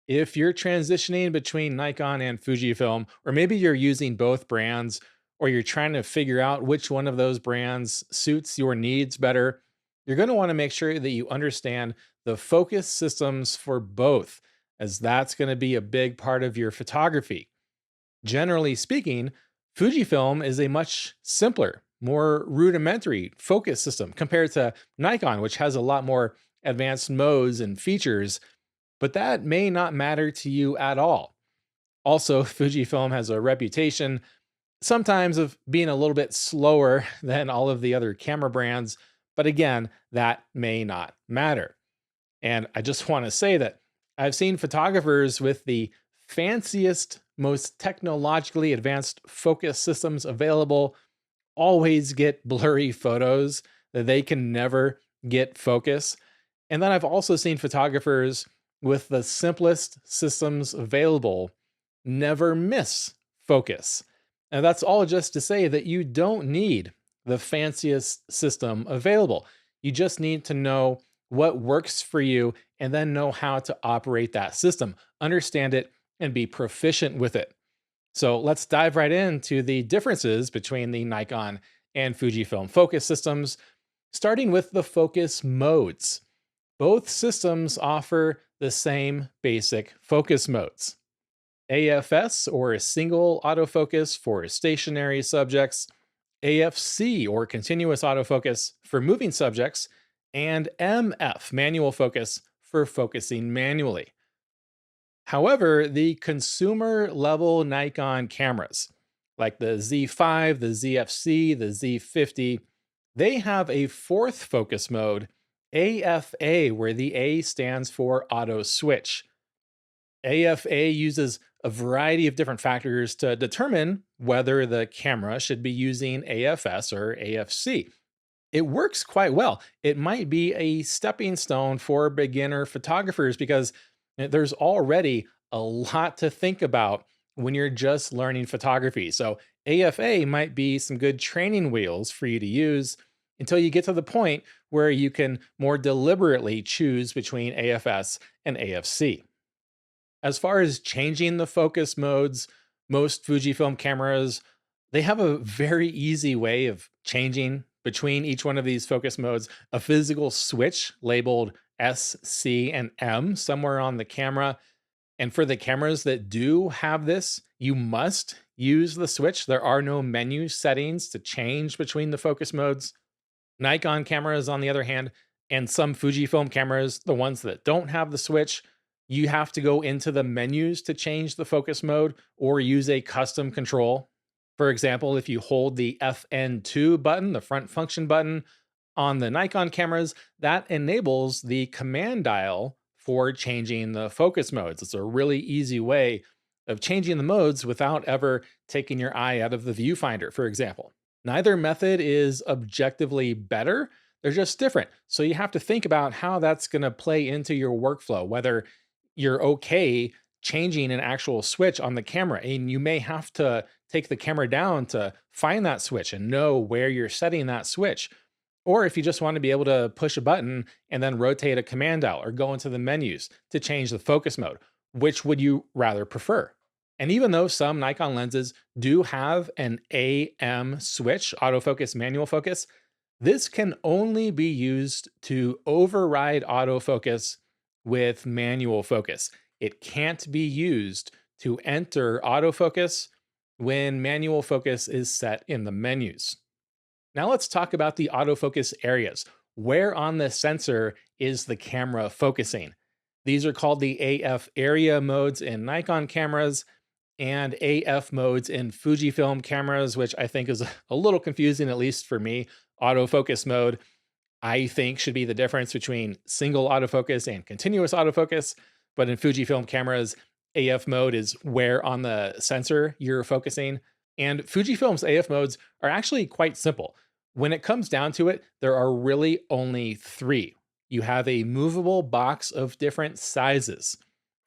If you're transitioning between Nikon and Fujifilm, or maybe you're using both brands, or you're trying to figure out which one of those brands suits your needs better, you're going to want to make sure that you understand the focus systems for both, as that's going to be a big part of your photography. Generally speaking, Fujifilm is a much simpler, more rudimentary focus system compared to Nikon, which has a lot more advanced modes and features, but that may not matter to you at all. Also, Fujifilm has a reputation sometimes of being a little bit slower than all of the other camera brands, but again, that may not matter. And I just want to say that I've seen photographers with the fanciest, most technologically advanced focus systems available always get blurry photos that they can never get focus. And then I've also seen photographers with the simplest systems available never miss focus. And that's all just to say that you don't need the fanciest system available. You just need to know what works for you and then know how to operate that system, understand it, and be proficient with it. So let's dive right into the differences between the Nikon and Fujifilm focus systems, starting with the focus modes. Both systems offer the same basic focus modes: AFS, or single autofocus for stationary subjects, AFC, or continuous autofocus for moving subjects, and MF, manual focus, for focusing manually. However, the consumer level Nikon cameras, like the Z5, the ZFC, the Z50, they have a fourth focus mode, AFA, where the A stands for auto switch. AFA uses a variety of different factors to determine whether the camera should be using AFS or AFC. It works quite well. It might be a stepping stone for beginner photographers because there's already a lot to think about when you're just learning photography. So, AFA might be some good training wheels for you to use until you get to the point where you can more deliberately choose between AFS and AFC. As far as changing the focus modes, most Fujifilm cameras, they have a very easy way of changing between each one of these focus modes, a physical switch labeled S, C, and M somewhere on the camera. And for the cameras that do have this, you must use the switch. There are no menu settings to change between the focus modes. Nikon cameras, on the other hand, and some Fujifilm cameras, the ones that don't have the switch, you have to go into the menus to change the focus mode or use a custom control. For example, if you hold the FN2 button, the front function button, on the Nikon cameras, that enables the command dial for changing the focus modes. It's a really easy way of changing the modes without ever taking your eye out of the viewfinder, for example. Neither method is objectively better, they're just different. So you have to think about how that's going to play into your workflow, whether you're okay changing an actual switch on the camera. And you may have to take the camera down to find that switch and know where you're setting that switch. Or if you just want to be able to push a button and then rotate a command dial or go into the menus to change the focus mode, which would you rather prefer? And even though some Nikon lenses do have an AM switch, autofocus, manual focus, this can only be used to override autofocus with manual focus. It can't be used to enter autofocus when manual focus is set in the menus. Now let's talk about the autofocus areas. Where on the sensor is the camera focusing? These are called the AF area modes in Nikon cameras and AF modes in Fujifilm cameras, which I think is a little confusing, at least for me. Autofocus mode, I think, should be the difference between single autofocus and continuous autofocus. But in Fujifilm cameras, AF mode is where on the sensor you're focusing. And Fujifilm's AF modes are actually quite simple. When it comes down to it, there are really only three. You have a movable box of different sizes,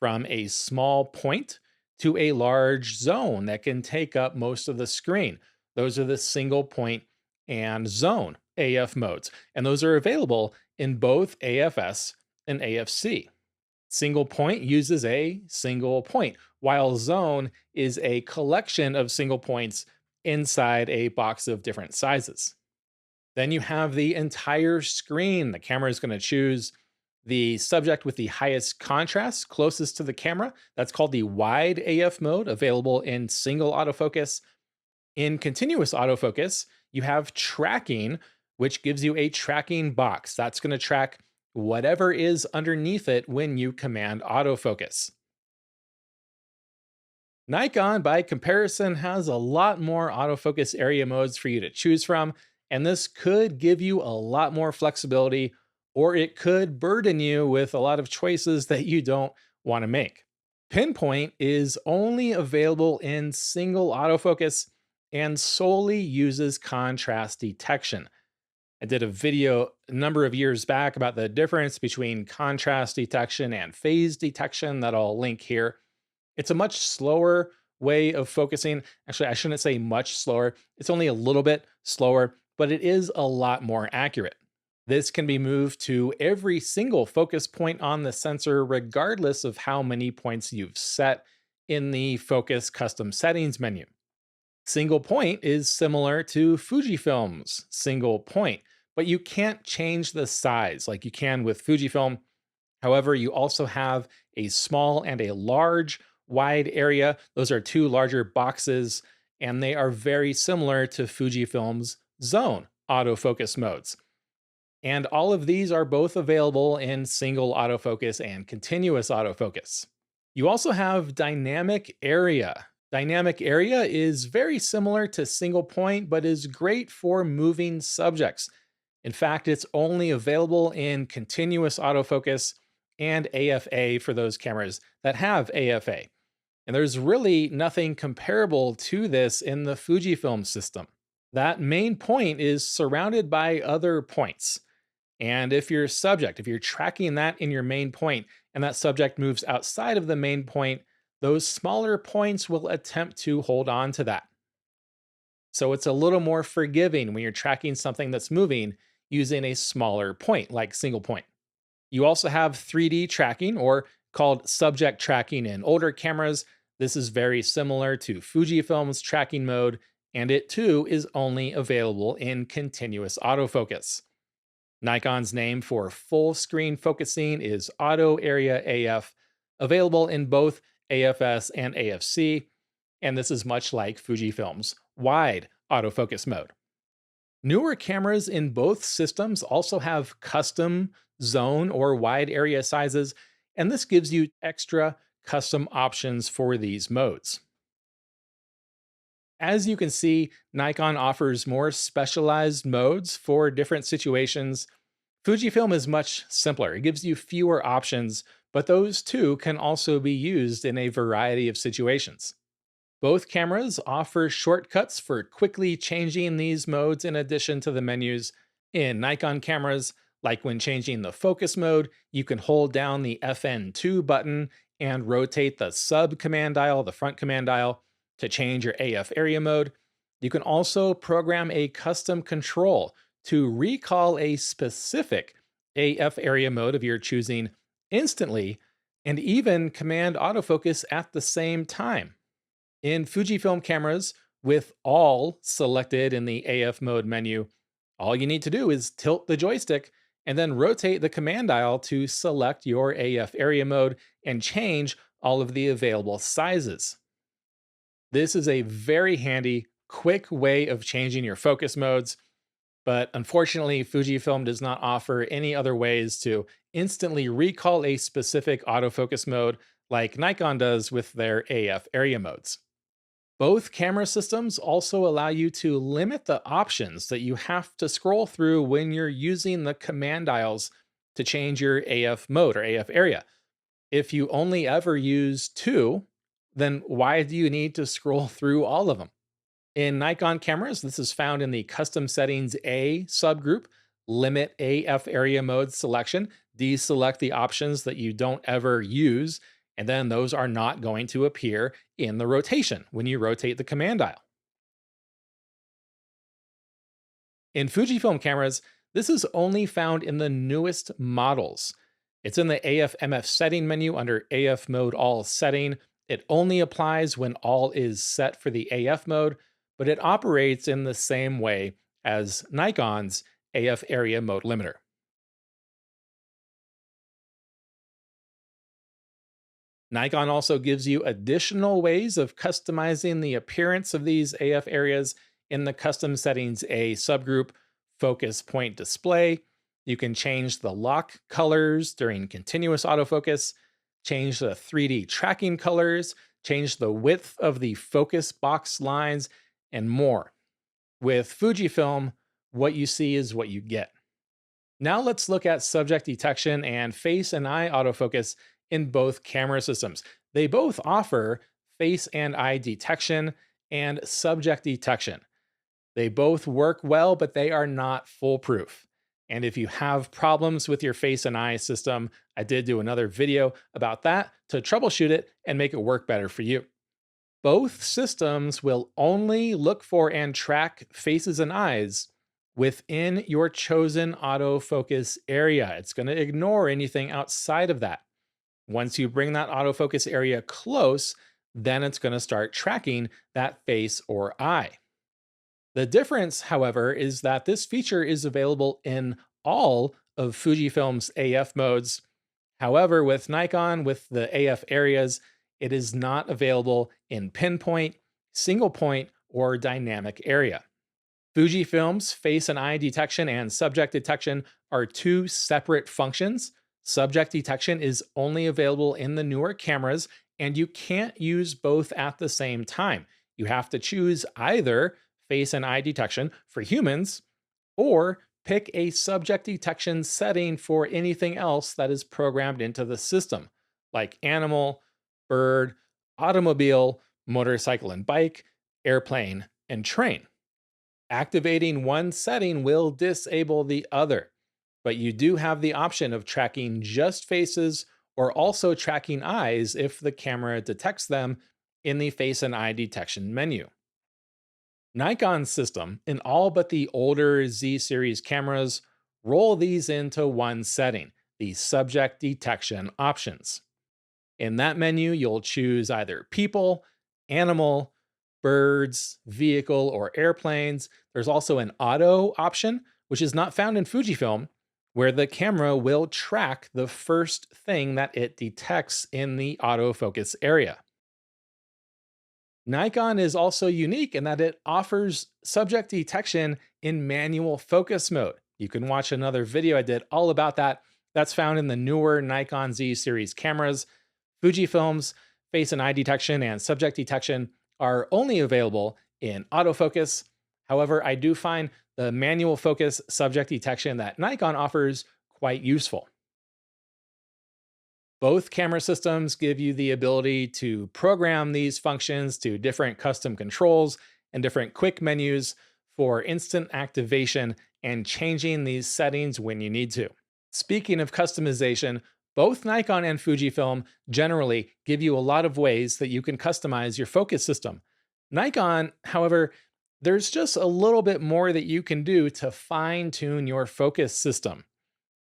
from a small point to a large zone that can take up most of the screen. Those are the single point and zone AF modes, and those are available in both AFS and AFC. Single point uses a single point, while zone is a collection of single points inside a box of different sizes. Then you have the entire screen. The camera is going to choose the subject with the highest contrast closest to the camera. That's called the wide AF mode, available in single autofocus. In continuous autofocus, you have tracking, which gives you a tracking box. That's going to track whatever is underneath it when you command autofocus. Nikon, by comparison, has a lot more autofocus area modes for you to choose from, and this could give you a lot more flexibility, or it could burden you with a lot of choices that you don't want to make. Pinpoint is only available in single autofocus and solely uses contrast detection. I did a video a number of years back about the difference between contrast detection and phase detection that I'll link here. It's a much slower way of focusing. Actually, I shouldn't say much slower. It's only a little bit slower, but it is a lot more accurate. This can be moved to every single focus point on the sensor, regardless of how many points you've set in the Focus Custom Settings menu. Single point is similar to Fujifilm's single point, but you can't change the size like you can with Fujifilm. However, you also have a small and a large wide area. Those are two larger boxes, and they are very similar to Fujifilm's zone autofocus modes. And all of these are both available in single autofocus and continuous autofocus. You also have dynamic area. Dynamic area is very similar to single point, but is great for moving subjects. In fact, it's only available in continuous autofocus and AFA for those cameras that have AFA. And there's really nothing comparable to this in the Fujifilm system. That main point is surrounded by other points. And if you're tracking that in your main point and that subject moves outside of the main point, those smaller points will attempt to hold on to that. So it's a little more forgiving when you're tracking something that's moving using a smaller point, like single point. You also have 3D tracking, or called subject tracking in older cameras. This is very similar to Fujifilm's tracking mode, and it too is only available in continuous autofocus. Nikon's name for full screen focusing is Auto Area AF, available in both AFS and AFC, and this is much like Fujifilm's wide autofocus mode. Newer cameras in both systems also have custom zone or wide area sizes, and this gives you extra custom options for these modes. As you can see, Nikon offers more specialized modes for different situations. Fujifilm is much simpler. It gives you fewer options, but those too can also be used in a variety of situations. Both cameras offer shortcuts for quickly changing these modes in addition to the menus. In Nikon cameras, like when changing the focus mode, you can hold down the FN2 button and rotate the sub command dial, the front command dial, to change your AF area mode. You can also program a custom control to recall a specific AF area mode of your choosing instantly, and even command autofocus at the same time. In Fujifilm cameras, with all selected in the AF mode menu, all you need to do is tilt the joystick and then rotate the command dial to select your AF area mode and change all of the available sizes. This is a very handy, quick way of changing your focus modes, but unfortunately, Fujifilm does not offer any other ways to instantly recall a specific autofocus mode like Nikon does with their AF area modes. Both camera systems also allow you to limit the options that you have to scroll through when you're using the command dials to change your AF mode or AF area. If you only ever use two, then why do you need to scroll through all of them? In Nikon cameras, this is found in the Custom Settings A subgroup. Limit AF area mode selection, deselect the options that you don't ever use, and then those are not going to appear in the rotation when you rotate the command dial. In Fujifilm cameras, this is only found in the newest models. It's in the AF/MF setting menu under AF mode all setting. It only applies when all is set for the AF mode, but it operates in the same way as Nikon's AF area mode limiter. Nikon also gives you additional ways of customizing the appearance of these AF areas in the custom settings A subgroup, focus point display. You can change the lock colors during continuous autofocus, change the 3D tracking colors, change the width of the focus box lines, and more. With Fujifilm, what you see is what you get. Now let's look at subject detection and face and eye autofocus in both camera systems. They both offer face and eye detection and subject detection. They both work well, but they are not foolproof. And if you have problems with your face and eye system, I did do another video about that to troubleshoot it and make it work better for you. Both systems will only look for and track faces and eyes within your chosen autofocus area. It's going to ignore anything outside of that. Once you bring that autofocus area close, then it's going to start tracking that face or eye. The difference, however, is that this feature is available in all of Fujifilm's AF modes. However, with Nikon, with the AF areas, it is not available in pinpoint, single point, or dynamic area. Fujifilm's face and eye detection and subject detection are two separate functions. Subject detection is only available in the newer cameras, and you can't use both at the same time. You have to choose either face and eye detection for humans or pick a subject detection setting for anything else that is programmed into the system, like animal, bird, automobile, motorcycle and bike, airplane, and train. Activating one setting will disable the other, but you do have the option of tracking just faces or also tracking eyes if the camera detects them in the face and eye detection menu. Nikon's system, in all but the older Z series cameras, roll these into one setting, the subject detection options. In that menu, you'll choose either people, animal, birds, vehicle, or airplanes. There's also an auto option, which is not found in Fujifilm, where the camera will track the first thing that it detects in the autofocus area. Nikon is also unique in that it offers subject detection in manual focus mode. You can watch another video I did all about that. That's found in the newer Nikon Z series cameras. Fujifilm's face and eye detection and subject detection are only available in autofocus. However, I do find the manual focus subject detection that Nikon offers quite useful. Both camera systems give you the ability to program these functions to different custom controls and different quick menus for instant activation and changing these settings when you need to. Speaking of customization, both Nikon and Fujifilm generally give you a lot of ways that you can customize your focus system. Nikon, however, there's just a little bit more that you can do to fine-tune your focus system.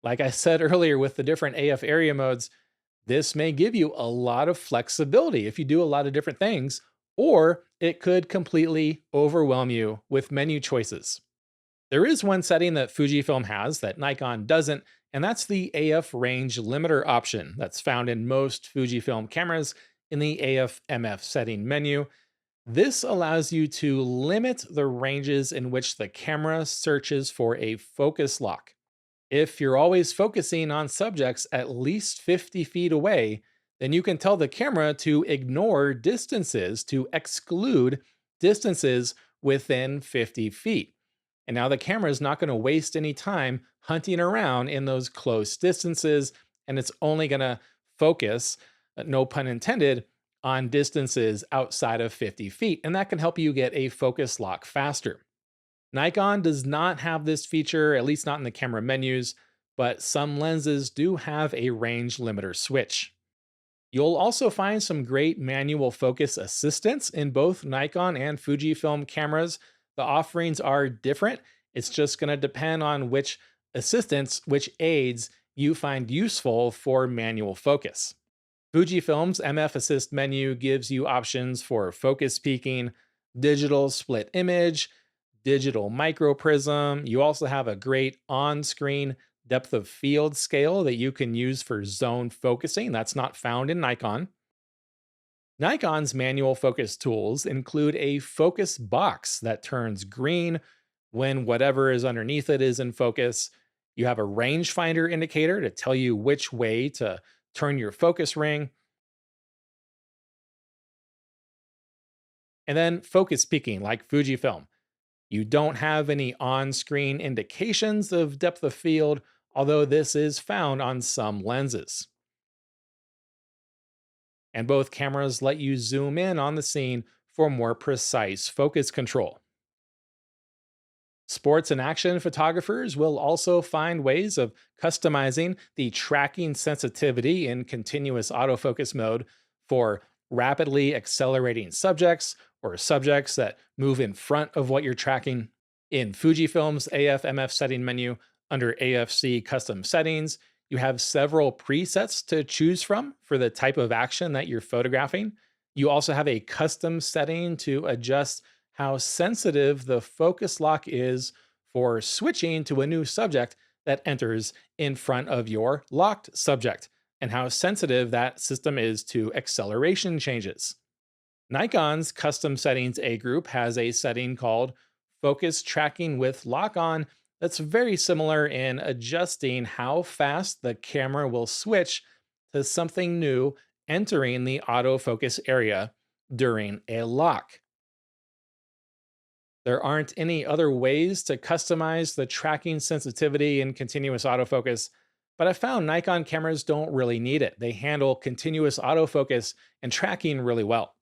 Like I said earlier with the different AF area modes, this may give you a lot of flexibility if you do a lot of different things, or it could completely overwhelm you with menu choices. There is one setting that Fujifilm has that Nikon doesn't, and that's the AF range limiter option that's found in most Fujifilm cameras in the AF/MF setting menu. This allows you to limit the ranges in which the camera searches for a focus lock. If you're always focusing on subjects at least 50 feet away, then you can tell the camera to ignore distances, to exclude distances within 50 feet. And now the camera is not going to waste any time hunting around in those close distances, and it's only going to focus, no pun intended, on distances outside of 50 feet. And that can help you get a focus lock faster. Nikon does not have this feature, at least not in the camera menus, but some lenses do have a range limiter switch. You'll also find some great manual focus assistance in both Nikon and Fujifilm cameras. The offerings are different. It's just going to depend on which assistance, which aids you find useful for manual focus. Fujifilm's MF Assist menu gives you options for focus peaking, digital split image, digital microprism. You also have a great on screen depth of field scale that you can use for zone focusing. That's not found in Nikon. Nikon's manual focus tools include a focus box that turns green when whatever is underneath it is in focus. You have a rangefinder indicator to tell you which way to turn your focus ring, and then focus peaking like Fujifilm. You don't have any on screen indications of depth of field, although this is found on some lenses. And both cameras let you zoom in on the scene for more precise focus control. Sports and action photographers will also find ways of customizing the tracking sensitivity in continuous autofocus mode for rapidly accelerating subjects or subjects that move in front of what you're tracking. In Fujifilm's AF/MF setting menu, under AFC custom settings, you have several presets to choose from for the type of action that you're photographing. You also have a custom setting to adjust how sensitive the focus lock is for switching to a new subject that enters in front of your locked subject, and how sensitive that system is to acceleration changes. Nikon's custom settings A group has a setting called Focus Tracking with Lock On that's very similar in adjusting how fast the camera will switch to something new entering the autofocus area during a lock. There aren't any other ways to customize the tracking sensitivity in continuous autofocus, but I found Nikon cameras don't really need it. They handle continuous autofocus and tracking really well.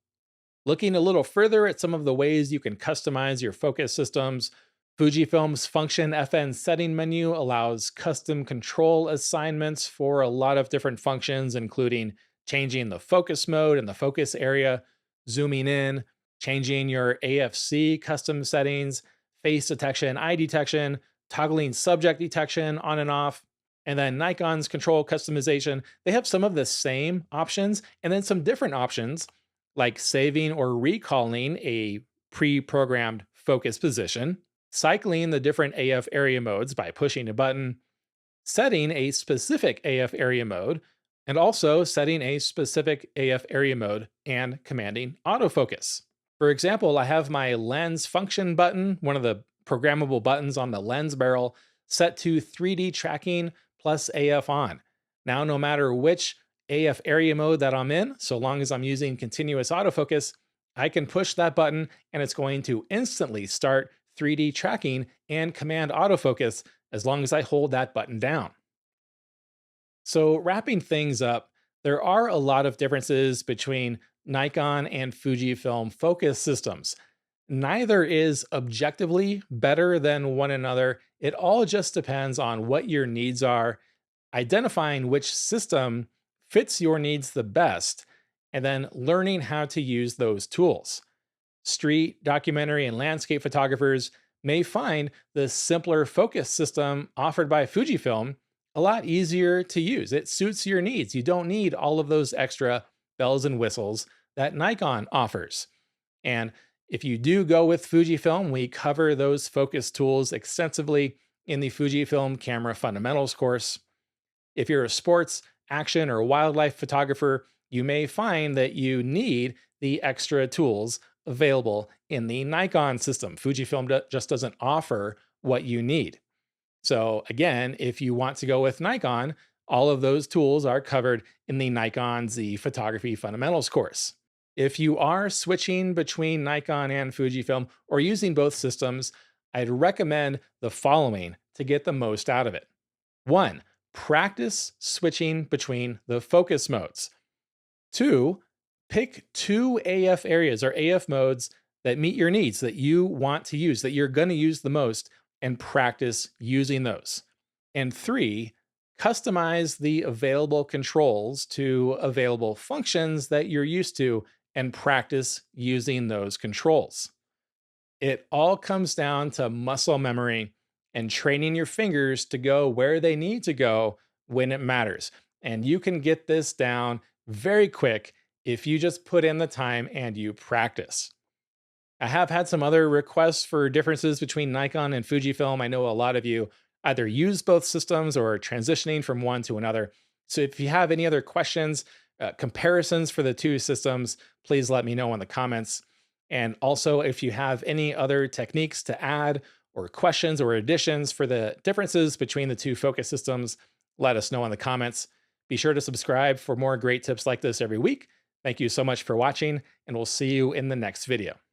Looking a little further at some of the ways you can customize your focus systems, Fujifilm's Function FN setting menu allows custom control assignments for a lot of different functions, including changing the focus mode and the focus area, zooming in, changing your AFC custom settings, face detection, eye detection, toggling subject detection on and off. And then Nikon's control customization, they have some of the same options and then some different options like saving or recalling a pre programmed focus position, cycling the different AF area modes by pushing a button, setting a specific AF area mode, and also setting a specific AF area mode and commanding autofocus. For example, I have my lens function button, one of the programmable buttons on the lens barrel, set to 3D tracking plus AF on. Now, no matter which AF area mode that I'm in, so long as I'm using continuous autofocus, I can push that button and it's going to instantly start 3D tracking and command autofocus as long as I hold that button down. So, wrapping things up, there are a lot of differences between Nikon and Fujifilm focus systems. Neither is objectively better than one another. It all just depends on what your needs are, identifying which system fits your needs the best, and then learning how to use those tools. Street, documentary, and landscape photographers may find the simpler focus system offered by Fujifilm a lot easier to use. It suits your needs. You don't need all of those extra bells and whistles that Nikon offers. And if you do go with Fujifilm, we cover those focus tools extensively in the Fujifilm Camera Fundamentals course. If you're a sports, action, or wildlife photographer, you may find that you need the extra tools available in the Nikon system. Fujifilm just doesn't offer what you need. So again, if you want to go with Nikon, all of those tools are covered in the Nikon Z Photography Fundamentals course. If you are switching between Nikon and Fujifilm or using both systems, I'd recommend the following to get the most out of it. 1. Practice switching between the focus modes. 2. Pick 2 AF areas or AF modes that meet your needs, that you want to use, that you're going to use the most, and practice using those. And 3. Customize the available controls to available functions that you're used to and practice using those controls. It all comes down to muscle memory and training your fingers to go where they need to go when it matters. And you can get this down very quick if you just put in the time and you practice. I have had some other requests for differences between Nikon and Fujifilm. I know a lot of you either use both systems or are transitioning from one to another. So if you have any other questions, comparisons for the two systems, please let me know in the comments. And also, if you have any other techniques to add or questions or additions for the differences between the two focus systems, let us know in the comments. Be sure to subscribe for more great tips like this every week. Thank you so much for watching, and we'll see you in the next video.